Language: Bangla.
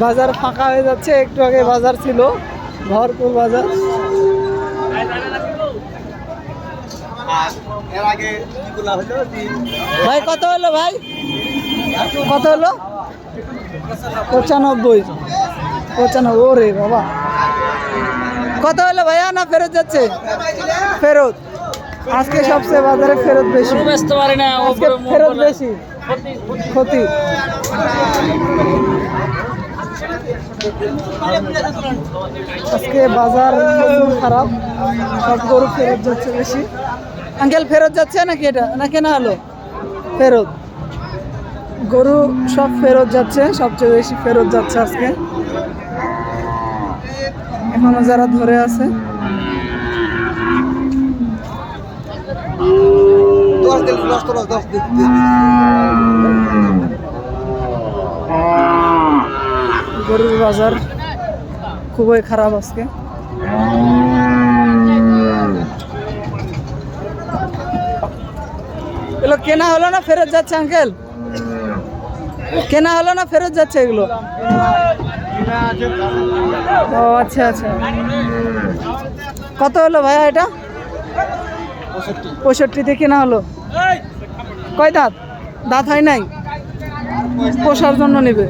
বাজার ফাঁকা হয়ে যাচ্ছে, একটু আগে বাজার ছিল, ভরপুর বাজার। ভাই কত হলো ভাই, কত হলো? 95। 95, ওরে বাবা। কত হলো ভাইয়া? না ফেরত যাচ্ছে? ফেরত। আজকে সবচেয়ে বাজারে ফেরত বেশি, আজকে ফেরত বেশি, ক্ষতি। আজকে বাজার খারাপ, সব গরু ফেরত যাচ্ছে বেশি। আঙ্কেল ফেরত যাচ্ছে নাকি এটা, না কেনা হলো? ফেরত। গরু সব ফেরত যাচ্ছে, সবচেয়ে বেশি ফেরত যাচ্ছে আজকে। এখনো যারা ধরে আছে গরুর বাজার খুবই খারাপ আজকে। এগুলো কেনা হলো না ফেরত যাচ্ছে আঙ্কেল? কেনা হলো না ফেরত যাচ্ছে এগুলো? ও আচ্ছা আচ্ছা। কত হলো ভাইয়া এটা? 65 কেনা হলো। কয় দাঁত? দাঁত হয় নাই, পোষার জন্য নেবে।